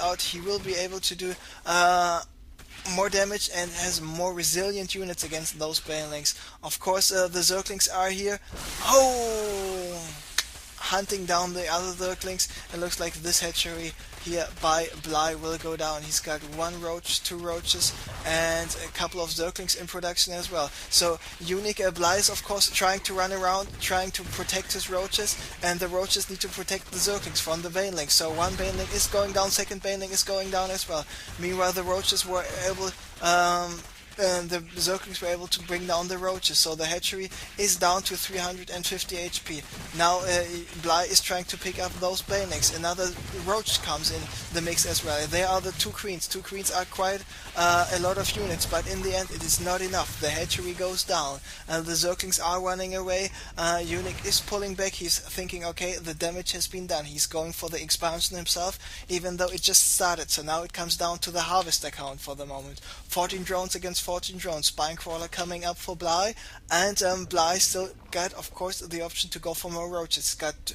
out, he will be able to do more damage and has more resilient units against those banelings. Of course, the Zerglings are here. Oh! Hunting down the other Zerglings. It looks like this hatchery here by Bly will go down. He's got one roach, two roaches, and a couple of Zerglings in production as well. So Unique Bly is of course trying to run around, trying to protect his roaches, and the roaches need to protect the Zerglings from the banelings. So one baneling is going down, second baneling is going down as well. Meanwhile, the roaches were able and the Zerglings were able to bring down the roaches, so the hatchery is down to 350 HP. Now Bly is trying to pick up those banelings. Another roach comes in the mix as well. There are the two queens. Two queens are quite a lot of units, but in the end it is not enough. The hatchery goes down. The Zerglings are running away. Unique is pulling back. He's thinking, okay, the damage has been done. He's going for the expansion himself, even though it just started. So now it comes down to the harvester count for the moment. 14 drones against 14 drones. Spinecrawler coming up for Bly, and Bly still got, of course, the option to go for more roaches. Got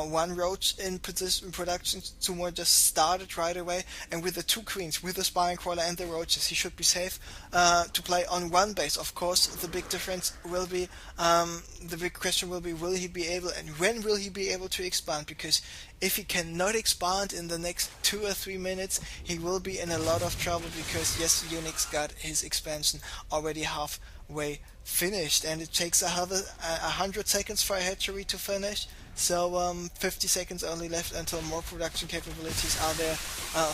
one roach in production, two more just started right away, and with the two queens, with the Spinecrawler and the roaches, he should be safe to play on one base. Of course, the big difference will be, the big question will be, will he be able, and when will he be able to expand? Because if he cannot expand in the next 2 or 3 minutes, he will be in a lot of trouble, because yes, Unique's got his expansion already halfway finished, and it takes 100 seconds for a hatchery to finish. So 50 seconds only left until more production capabilities are there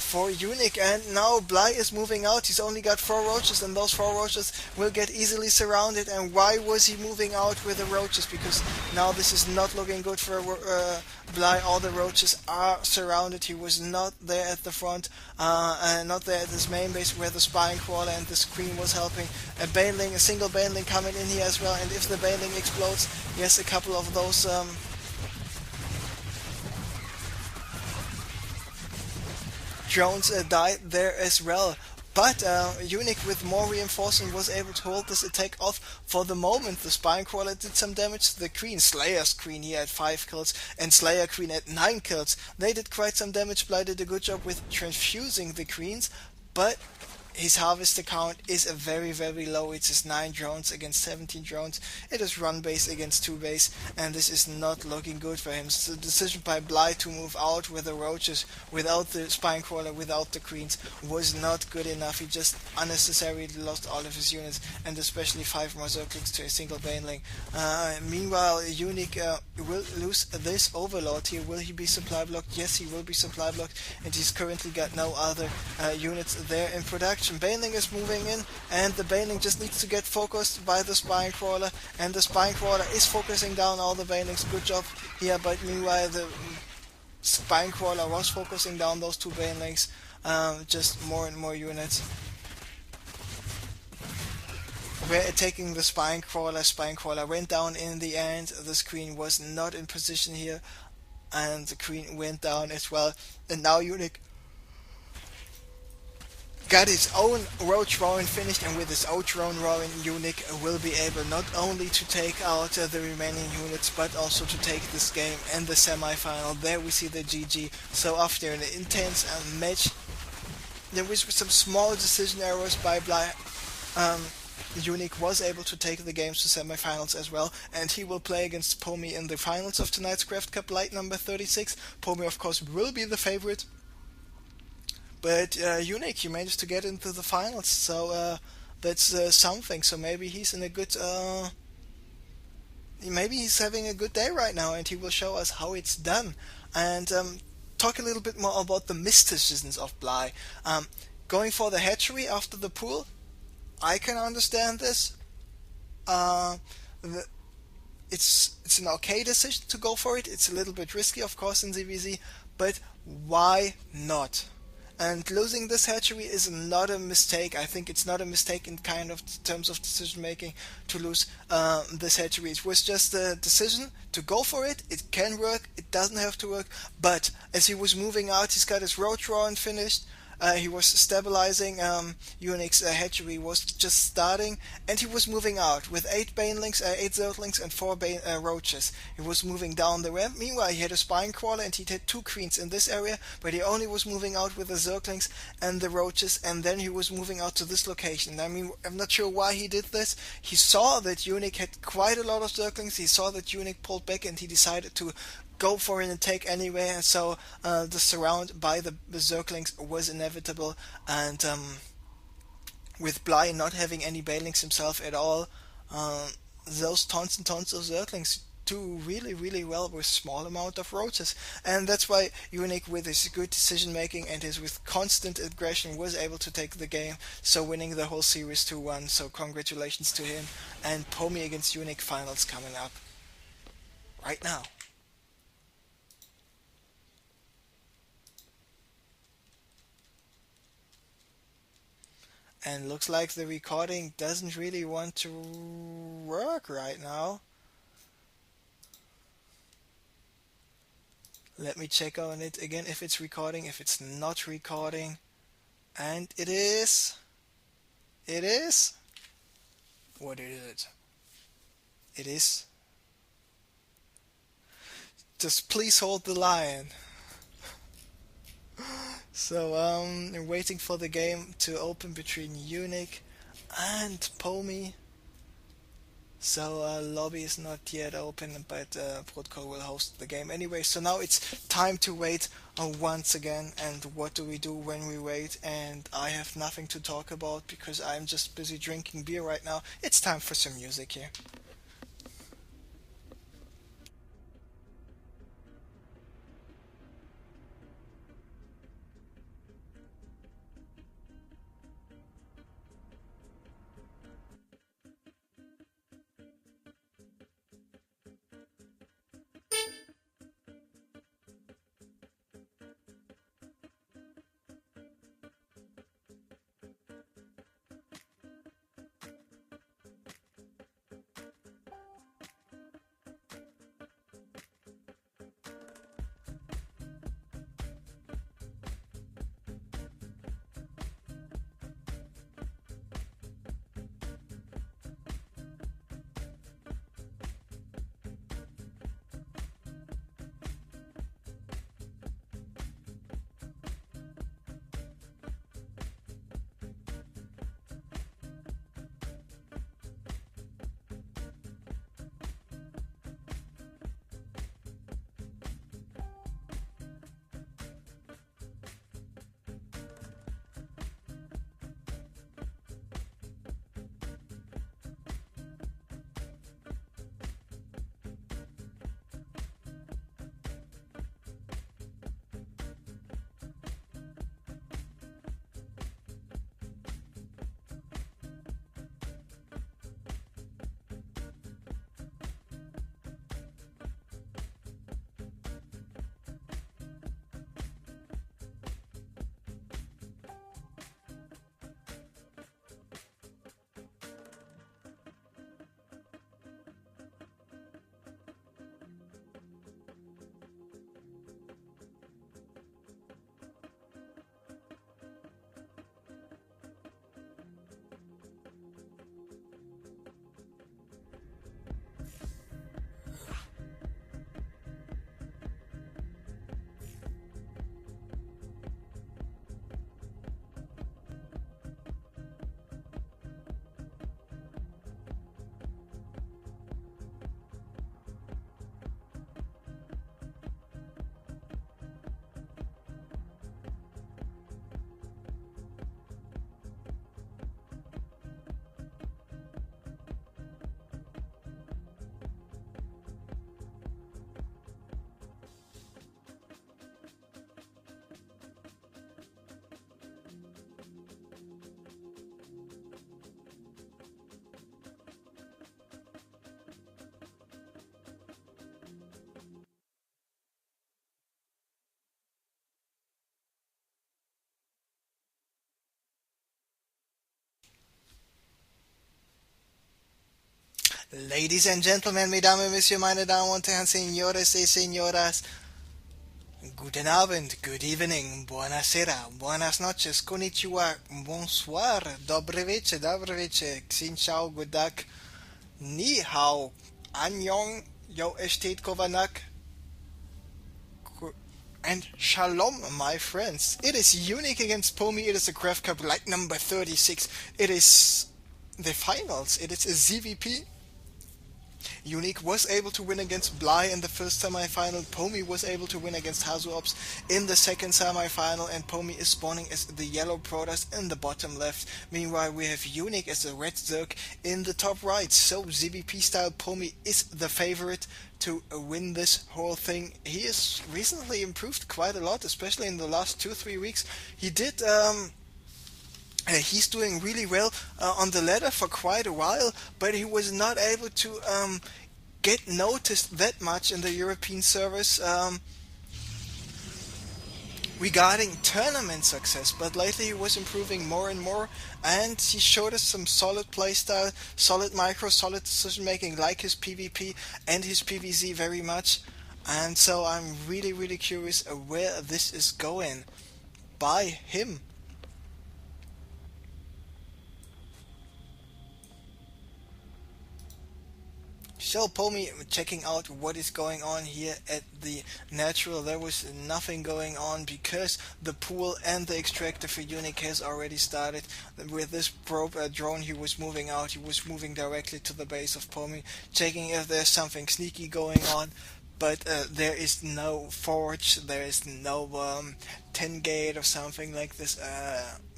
for Unique. And now Bly is moving out. He's only got 4 roaches, and those 4 roaches will get easily surrounded. And why was he moving out with the roaches? Because now this is not looking good for Bly. All the roaches are surrounded. He was not there at the front, and not there at his main base where the Spinecrawler and the Scream was helping. A single baneling coming in here as well. And if the baneling explodes, yes, a couple of those drones died there as well. But Unique, with more reinforcement, was able to hold this attack off for the moment. The Spinecrawler did some damage to the Queen. Slayer's Queen here at 5 kills, and Slayer Queen at 9 kills. They did quite some damage. Bly did a good job with transfusing the Queens, but his harvester count is a very, very low. It is 9 drones against 17 drones. It is run base against 2 base, and this is not looking good for him. So the decision by Bly to move out with the roaches, without the Spinecrawler, without the queens, was not good enough. He just unnecessarily lost all of his units, and especially 5 more Zerglings to a single baneling. Meanwhile, Unique will lose this Overlord here. Will he be supply blocked? Yes, he will be supply blocked, and he's currently got no other units there in production. Baneling is moving in, and the baneling just needs to get focused by the Spinecrawler, and the Spinecrawler is focusing down all the banelings. Good job here, but meanwhile the Spinecrawler was focusing down those 2 banelings. Just more and more units were attacking the Spinecrawler. Spinecrawler went down in the end. The Screen was not in position here, and the Queen went down as well. And now Unique got his own roach roaring finished, and with his own roaring, Unique will be able not only to take out the remaining units, but also to take this game in the semi-final. There we see the GG. So after an intense match, there was some small decision errors by Bly. Unique was able to take the games to semi-finals as well, and he will play against Pomi in the finals of tonight's CraftCup LITE number 36. Pomi, of course, will be the favorite. But Unique, he managed to get into the finals, so that's something. So maybe he's in a good, maybe he's having a good day right now, and he will show us how it's done. And talk a little bit more about the misdecisions of Bly. Going for the hatchery after the pool, I can understand this. It's an okay decision to go for it. It's a little bit risky, of course, in ZVZ, but why not? And losing this hatchery is not a mistake. I think it's not a mistake in kind of terms of decision making to lose this hatchery. It was just a decision to go for it. It can work. It doesn't have to work. But as he was moving out, he's got his roach roaring finished. He was stabilizing. Unix hatchery was just starting, and he was moving out with eight Zerglings, and four roaches. He was moving down the ramp. Meanwhile, he had a spine crawler, and he had two queens in this area, but he only was moving out with the Zerglings and the roaches, and then he was moving out to this location. I mean, I'm not sure why he did this. He saw that Unix had quite a lot of Zerglings. He saw that Unix pulled back, and he decided to go for an attack anyway, and so the surround by the Zerglings was inevitable, and with Bly not having any Banelings himself at all, uh, those tons and tons of Zerglings do really, really well with small amount of roaches, and that's why Unique, with his good decision making and his with constant aggression, was able to take the game, so winning the whole series 2-1. So congratulations to him, and Pomi against Unique finals coming up right now. And looks like the recording doesn't really want to work right now. Let me check on it again if it's recording, if it's not recording. And it is. It is. What is it? It is. Just please hold the line. So I'm waiting for the game to open between Unique and Pomi. So lobby is not yet open, but Protocol will host the game anyway. So now it's time to wait once again. And what do we do when we wait? And I have nothing to talk about because I'm just busy drinking beer right now. It's time for some music here. Ladies and gentlemen, mesdames et messieurs, meine Damen und Herren, señores y señoras, Guten Abend, good evening, buonasera, buenas noches, konnichiwa, bonsoir, dobry wieczór, xin chào, good dag, ni hao, annyeong, yo estate kovanak, and shalom, my friends. It is unique against Pomi. It is the CraftCup LITE number 36. It is the finals. It is a ZVP. Unique was able to win against Bly in the first semi-final. Pomi was able to win against Hazuops in the second semi-final, and Pomi is spawning as the yellow Protoss in the bottom left. Meanwhile, we have Unique as the red Zerg in the top right. So ZVP style, Pomi is the favorite to win this whole thing. He has recently improved quite a lot, especially in the last 2-3 weeks. He's doing really well on the ladder for quite a while, but he was not able to get noticed that much in the European servers regarding tournament success. But lately he was improving more and more, and he showed us some solid playstyle, solid micro, solid decision making, like his PvP and his PvZ very much. And so I'm really curious where this is going by him. So Pomi checking out what is going on here at the natural. There was nothing going on because the pool and the extractor for Unique has already started. With this probe drone he was moving out, he was moving directly to the base of Pomi, checking if there's something sneaky going on. But there is no forge, there is no 10 gate or something like this.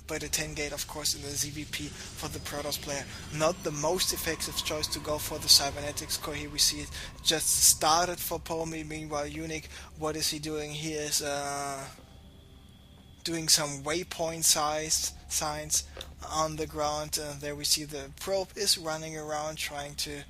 But a 10 gate, of course, in the ZVP for the Protoss player, not the most effective choice to go for the Cybernetics core. Here we see it just started for Pomi. Meanwhile, Unique, what is he doing? He is doing some waypoint signs on the ground. There we see the probe is running around trying to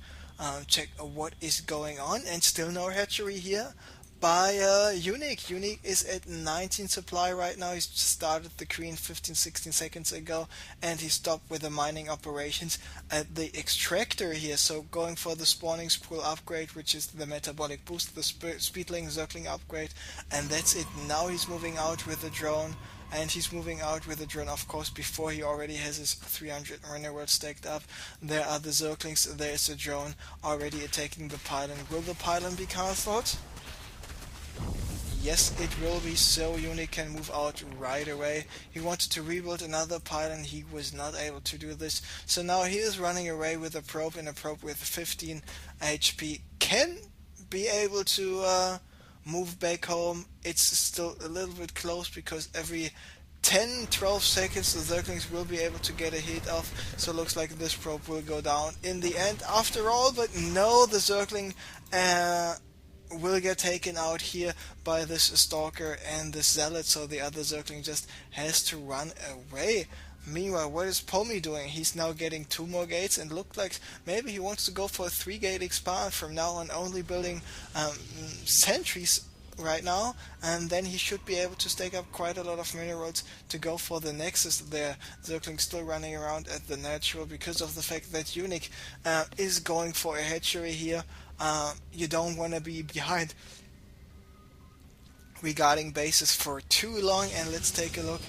check what is going on, and still no hatchery here by Unique. Unique is at 19 supply right now. He's just started the queen 15-16 seconds ago, and he stopped with the mining operations at the extractor here. So going for the spawning spool upgrade, which is the metabolic boost, the speedling zergling upgrade, and that's it. Now he's moving out with the drone, and he's moving out with the drone, of course, before he already has his 300 minerals stacked up. There are the zerglings, there is the drone already attacking the pylon. Will the pylon be cancelled? Yes, it will be, so Unique can move out right away. He wanted to rebuild another pylon, he was not able to do this. So now he is running away with a probe, and a probe with 15 HP can be able to move back home. It's still a little bit close because every 10-12 seconds the Zerglings will be able to get a hit off, so it looks like this probe will go down in the end after all. But no, the Zergling will get taken out here by this Stalker and this Zealot, so the other Zergling just has to run away. Meanwhile, what is Pomi doing? He's now getting 2 more gates, and looked like maybe he wants to go for a 3-gate expand from now on, only building sentries right now, and then he should be able to stake up quite a lot of minerals to go for the Nexus there. Zergling still running around at the natural because of the fact that Unique is going for a hatchery here. You don't want to be behind regarding bases for too long, and let's take a look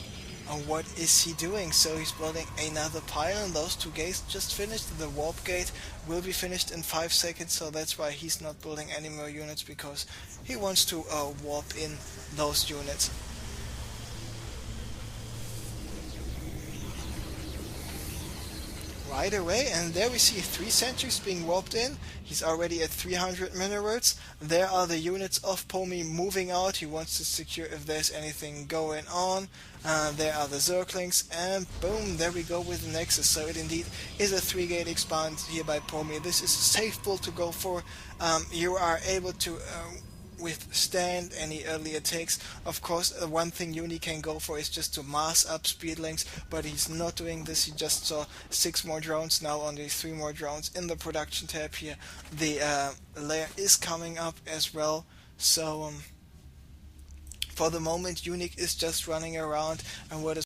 on what is he doing. So he's building another pylon. Those 2 gates just finished. The warp gate will be finished in 5 seconds, so that's why he's not building any more units, because he wants to warp in those units. Right away, and there we see 3 sentries being warped in. He's already at 300 minerals. There are the units of Pomi moving out. He wants to secure if there's anything going on. There are the Zerglings, and boom, there we go with the Nexus. So it indeed is a 3-gate expand here by Pomi. This is a safe build to go for. You are able to withstand any early attacks. Of course, one thing Unique can go for is just to mass up speedlings, but he's not doing this. He just saw 6 more drones, now only 3 more drones in the production tab here. The layer is coming up as well, so for the moment Unique is just running around, and what is